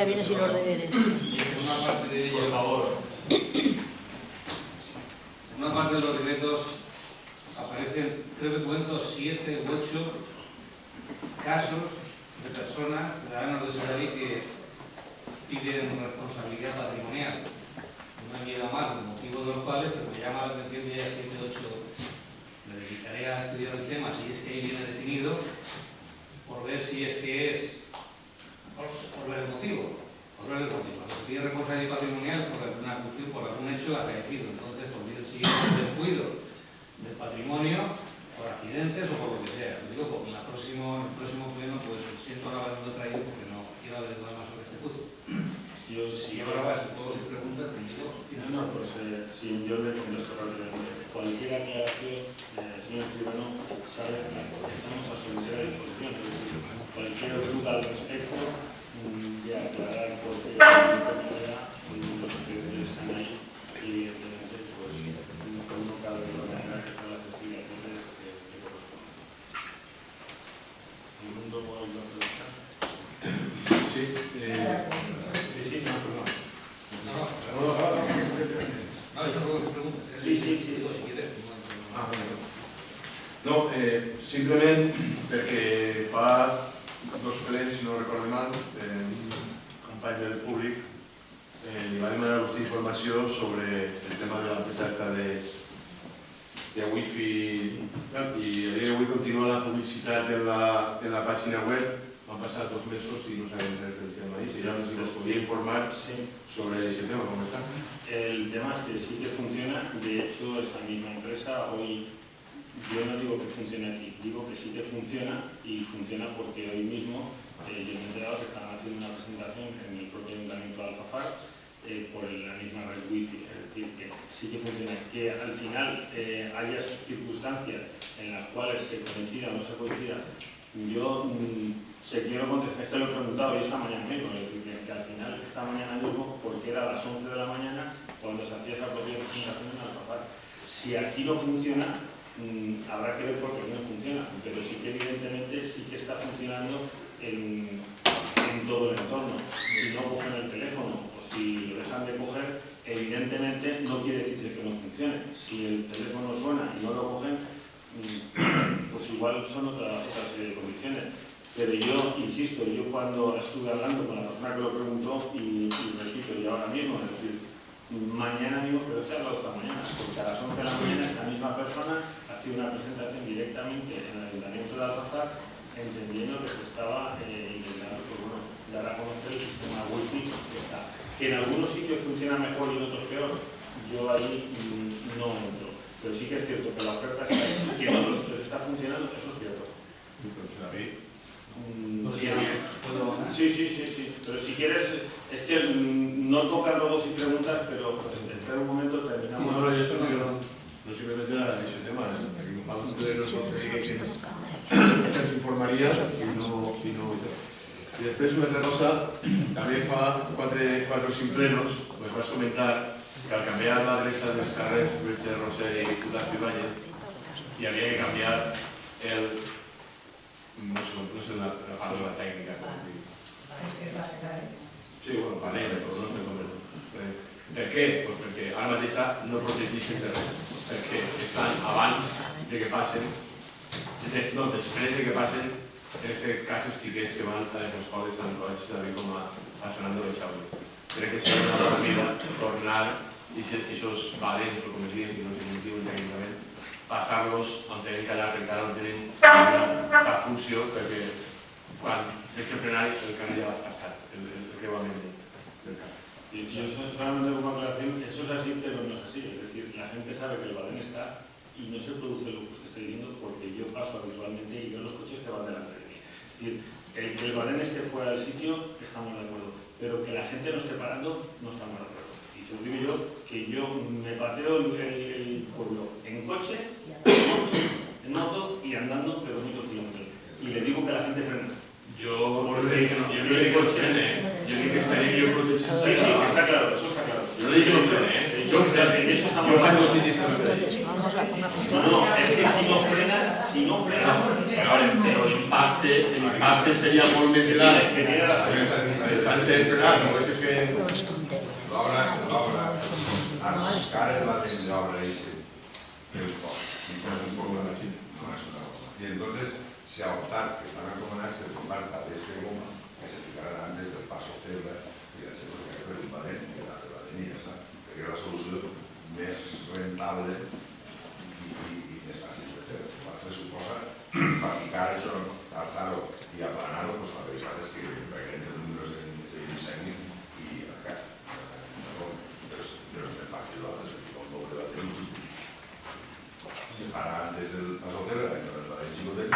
viene sin los deberes. Una parte de ello, por favor. En una parte de los decretos aparecen, creo que cuento, 7 u 8 casos de personas, ciudadanos de esa ley, que piden responsabilidad patrimonial. No he llegado más, el motivo de los cuales, pero me llama la atención que haya 7 u 8. Me dedicaré a estudiar el tema, si es que ahí viene definido, por ver si es que es, por ver el motivo. Cuando se pide responsabilidad patrimonial por alguna cuestión, por algún hecho acaecido. Entonces, por si es un descuido del patrimonio, por accidentes o por lo que sea. Lo digo porque en el próximo pleno, pues siento no haberlo traído porque no quiero averiguar más sobre este punto. Si ahora vas, puedo hacer preguntas, te digo. No, pues si yo le contesto rápidamente. Cualquier aclaración, señor escribano, sabe que estamos a su entera disposición. Es decir, cualquier duda al respecto, de aclarar por qué manera los secretarios están ahí y evidentemente pues uno cabe de la manera que son las explicaciones que corresponden. ¿Ningún domo hay que preguntar? Sí, Sí, no, perdón. No, eso no se pregunta. Sí. Si quieres. No, simplement perquè fa 2 plens, si no recordo mal, un company del públic li va demanar vostra informació sobre el tema de l'empresa de wifi i a dia d'avui continua la publicitat en la pàgina web. Han passat 2 mesos i no sabem res del tema i si ya nos podía informar sobre ese tema, ¿cómo está? El tema es que sí que funciona, de hecho esta misma empresa hoy, yo no digo que funcione aquí, digo que sí que funciona y funciona porque hoy mismo yo me he enterado que estaban haciendo una presentación en el propio ayuntamiento de Alfafar por la misma red wifi, es decir que sí que funciona, que al final haya circunstancias en las cuales se coincida o no se coincida. Yo quiero contestar, esto lo he preguntado hoy esta mañana mismo, es decir, que al final esta mañana mismo, porque era a las 11 de la mañana cuando se hacía esa propia presentación en Alfafar. Si aquí no funciona, habrá que ver por qué no funciona, pero sí que evidentemente sí que está funcionando en todo el entorno. Si no cogen el teléfono o si lo dejan de coger, evidentemente no quiere decir que no funcione. Si el teléfono suena y no lo cogen, pues igual son otra serie de condiciones. Pero yo, insisto, yo cuando estuve hablando con la persona que lo preguntó, y repito, y ahora mismo, es decir, mañana mismo, pero es que he hablado esta mañana, porque a las 11 de la mañana esta misma persona hacía una presentación directamente en el Ayuntamiento de Alfafar, entendiendo que se estaba intentando pues, bueno, dar a conocer el sistema wifi que está. Que en algunos sitios funciona mejor y en otros peor, yo ahí no entro. Pero sí que es cierto que la oferta está ahí, que en otros sitios está funcionando, eso es cierto. Sí, pero si quieres, es que no toca luego si preguntas, pero espera un momento, terminamos. No, yo esto no simplemente era ese tema, vamos a tener los que ens informaria i després una altra cosa, també fa 4 o 5 plenos ens vas comentar que al canviar l'adreça dels carrers Lluís de Roser i Putas Pivalle hi havia que canviar el no sé la paraula tècnica. Sí, bueno, panel, però no sé com és. Per què? Pues perquè ara mateixa no protegeixen de res, perquè estan abans de que passen, no, després de que passen, en aquest cas els xiquets que van a les escoles tant a Xavi com a Fernando de Xavi. Crec que seria una bona vida tornar aquests valents, o com es diuen, que no sé com es diuen tècnicament, passar-los on tenen que allà, perquè encara no tenen cap funció, perquè quan tens que frenar el carrer ja vas passat, el creuament del carrer. Yo solamente como aclaración, eso es así, pero no es así. Es decir, la gente sabe que el badén está y no se produce lo que usted está diciendo porque yo paso habitualmente y veo los coches que van delante de mí. Es decir, que el badén esté fuera del sitio, estamos de acuerdo, pero que la gente no esté parando, no estamos de acuerdo. Y se lo digo yo, que yo me pateo el pueblo en coche, en moto y andando, pero muchos kilómetros. Y le digo que la gente frena. Yo no digo que frene, yo digo que estaría yo protegido. Sí, está claro, eso está claro. Yo no digo que frene, yo freno. En eso estamos Yo de acuerdo. paso siniestros. No, es que si no frenas, però l'impacte seria molt més gran. Estan sent frenats, no és que... L'obra, els cares la tenen d'obra del poc, y con un poco de la y entonces se ha optado, que están acomodados, que compartan este goma, que se fijaran antes del paso cebra, y la segunda que fue un badén, que la ciudadanía, que era la solución más rentable y més fàcil de fer. Per fer suposa, per ficar això, alçar-ho i aplanar-ho, la veritat és que requereix els números de tècnics i a casa. Però és més fàcil de ficar un doble de temps. Se para antes del paso cebra, entonces la de Xicotec,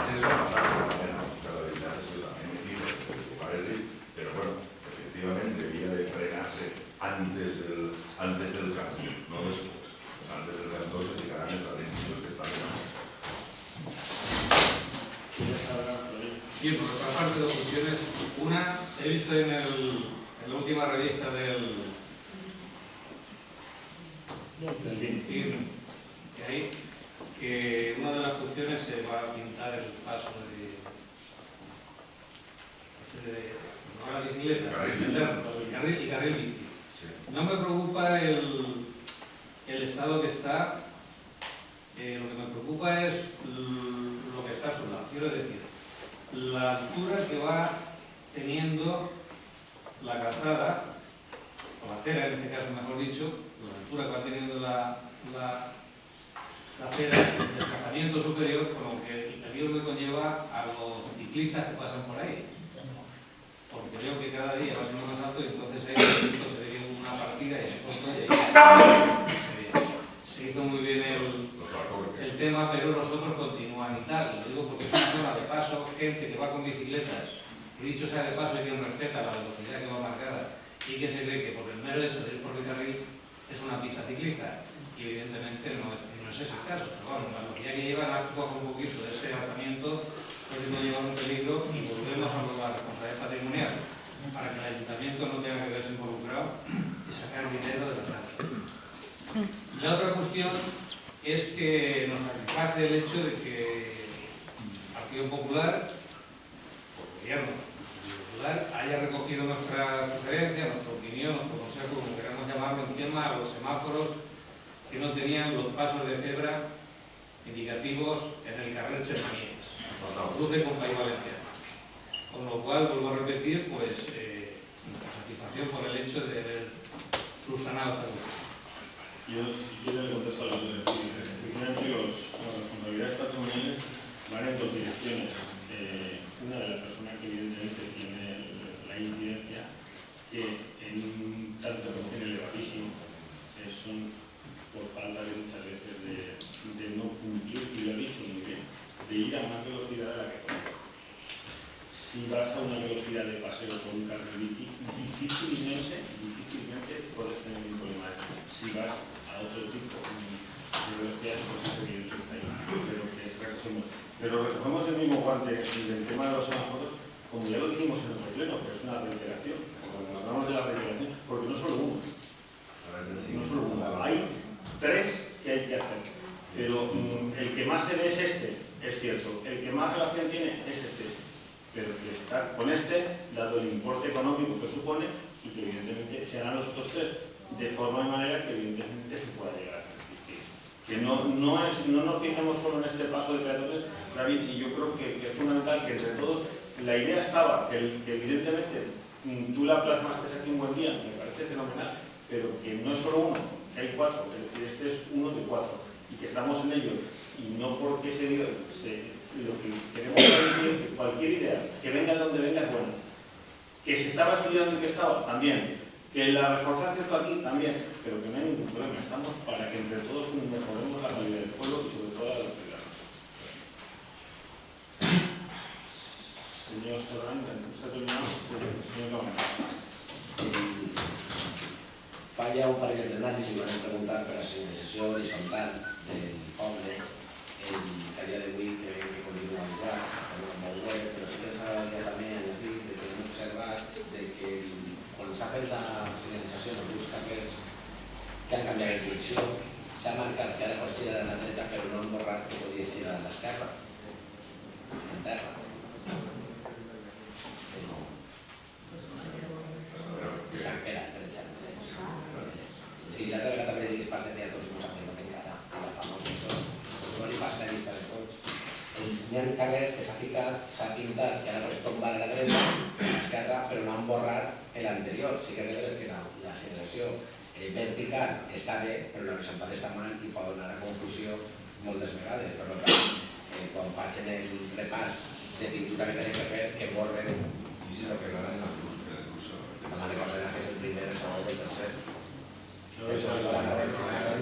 es eso, pasar por la pena, pero la verdad es que también me digo, que parece, pero bueno, efectivamente debía de frenarse antes del cambio, no después. Pues antes del cambio se fijarán en los lentillos que están en Bien, por otra parte, dos cuestiones. Una, he visto en la última revista del que una de las cuestiones se va a pintar el paso no la bicicleta, el carril bici. No me preocupa el estado que está, lo que me preocupa es lo que está a su lado. Quiero decir, la altura que va teniendo la calzada, o la acera en este caso mejor dicho, la altura que va teniendo la acera, el desplazamiento superior, con lo que el peligro que conlleva a los ciclistas que pasan por ahí. Porque veo que cada día va siendo más alto y entonces ahí se ve una partida y se corta y ahí se hizo muy bien el tema, pero los otros continúan y tal. Lo digo porque es una zona de paso, gente que va con bicicletas, y dicho sea de paso, hay quien respeta la velocidad que va marcada y que se cree que por el mero hecho de ir por el carril es una pista ciclista. Y evidentemente no es ese el caso. Pero vamos, la velocidad que llevan actúa un poquito de ese lanzamiento, puede llevar un peligro y volvemos a la responsabilidad patrimonial para que el ayuntamiento no tenga que verse involucrado y sacar dinero de los años. La otra cuestión es que nos satisface el hecho de que el Partido Popular, o el Gobierno Popular, haya recogido nuestra sugerencia, nuestra opinión, nuestro consejo, como queramos llamarlo, en tema a los semáforos que no tenían los pasos de cebra indicativos en el carril Sermanías, cruce con País Valenciano. Con lo cual, vuelvo a repetir, pues nuestra satisfacción por el hecho de haber subsanado esta cuestión. Yo, si quiero, le contesto a lo que decís. Efectivamente, las responsabilidades patrimoniales van en dos direcciones. Una de la persona que evidentemente tiene la incidencia, que en un tanto que tiene elevadísimo, son por falta de muchas veces de no cumplir, y lo he dicho muy bien, de ir a más velocidad de la que conozco. Si vas a una velocidad de paseo con un carril bici, difícilmente puedes tener un problema. Si vas a otro tipo de velocidades, pues es evidente que está ahí. Pero recogemos el mismo guante del tema de los semáforos, como ya lo dijimos en otro pleno, pero es una reiteración. Cuando nos hablamos de la reiteración, porque no solo uno. No solo uno. Hay tres que hay que hacer. Pero el que más se ve es este, es cierto. El que más relación tiene es este. Pero que está con este, dado el importe económico que supone, y que evidentemente serán los otros tres, de forma y manera que evidentemente se pueda llegar a resistir. Que no nos fijemos solo en este paso de peatones, David, y yo creo que es fundamental que entre todos, la idea estaba, que evidentemente tú la plasmaste aquí un buen día, me parece fenomenal, pero que no es solo uno, que hay cuatro, es decir, este es uno de cuatro, y que estamos en ello, y no porque se diga, lo que queremos decir es que cualquier idea que venga de donde venga es buena. Que se estaba estudiando y que estaba, también. Que la reforzar cierto aquí, también. Pero que no hay ningún problema. Estamos para que entre todos mejoremos la calidad del pueblo y sobre todo la de los ciudadanos. Señor Torrán, ¿se ha terminado? Señor Gómez. Falla un parell d'anàlisis i vam preguntar per la sessió horizontal del poble que a dia d'avui creiem que continua igual, molt bé, però sí que ens agradaria també dir que hem observat que quan s'ha fet la senyalització en alguns carrers que han canviat de direcció, s'ha marcat que ara pots girar a la dreta, però no han borrat que podies girar a l'esquerra, en terra. De Sant Pere, per exemple. Sí, l'altra vegada també diguis pas de peatons, no s'ha fet encara, a la fama que són. Doncs no li pas la llista de tots. Hi ha carrers que s'ha pintat que ara pots tombar a la dreta, a l'esquerra, però no han borrat l'anterior. Sí que és veritat que la segregació vertical està bé, però l'horitzontal està mal i pot donar a confusió moltes vegades. Per tant, quan faig el repàs de pintura que tenim que fer, que borren. I si no quedarà en el curso. Demà recordarà si és el primer, el segon o el tercer. No, Eso es la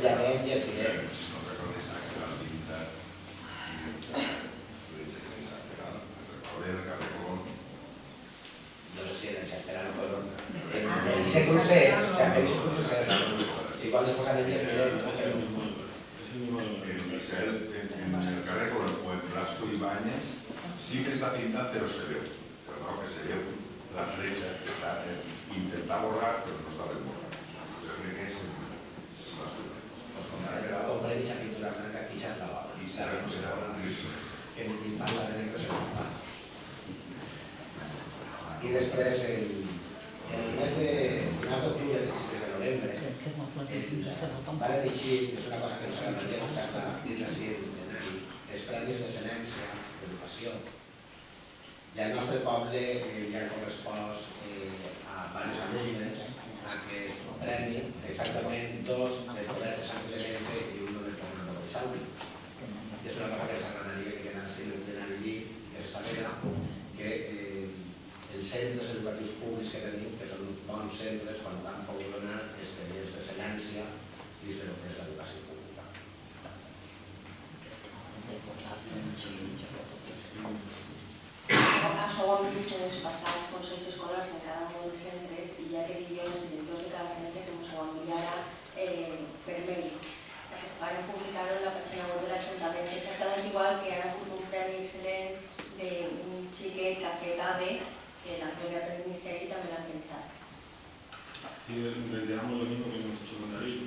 ya ven, ya es bien. No recordéis que la pinta el carrer Colón. No sé si era exasperado o Colón. Ese cruce, o sea, pero esos cruces si cuando se posan en 10 es el mismo En el carrer Colón o en Blasco Ibáñez sí que está pintada, pero se ve. Pero no, que se ve la flecha que está intenta borrar, pero no está bien borrar. Yo creo que es el Blasco Ibáñez. compré esa pintura blanca aquí se ha clavado. Y sabe que será un listo. Que ni pintarla de negro se pinta. Y después el mes de finals d'octubre, principis de novembre, van elegir, és una cosa que ens agradaria dir-la així, els premis d'excel·lència d'educació. I al nostre poble li ha correspost a diversos alumnes aquest premi, exactament dos del Col·legi de Sant Clemente i un del Poble de Sauri. I és una cosa que ens agradaria que quedassi en un plenari allí, que se sabera que els centres educatius públics que tenim, que són bons centres quan van poder donar expedients d'excel·lència dins del que és l'educació pública. Això ho hem vist en els passats consells escolars en cada un dels centres i ja que dic jo, els directors de cada centre que ens ho enviarà per mail. Van publicar-ho en la pàgina web de l'Ajuntament, exactament igual que han hagut un premi excel·lent d'un xiquet que ha fet ADE, que l'han premiat per el Ministeri i també l'han penjat. Sí, reiteramos lo mismo que hemos hecho con David.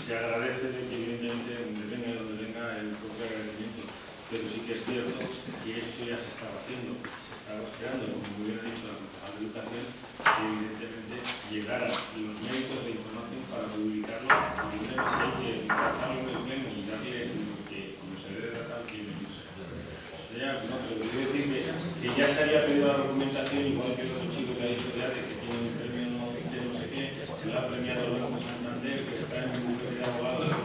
Se agradece de que evidentemente depende de donde venga el propio agradecimiento, pero sí que es cierto que esto ya se estaba haciendo, se estaba esperando, como muy bien ha dicho la concejal de Educación, que evidentemente llegaran los méritos de información para publicarlo, y que si hay que tratarlo en el pleno y darle que como se debe tratar, que no sé. No, pero quiero decir que ya se había pedido la documentación, igual que el otro chico que ha dicho de arte que tiene un premio de no sé qué, que lo ha premiado el Banco Santander, que está en un bufete de abogados,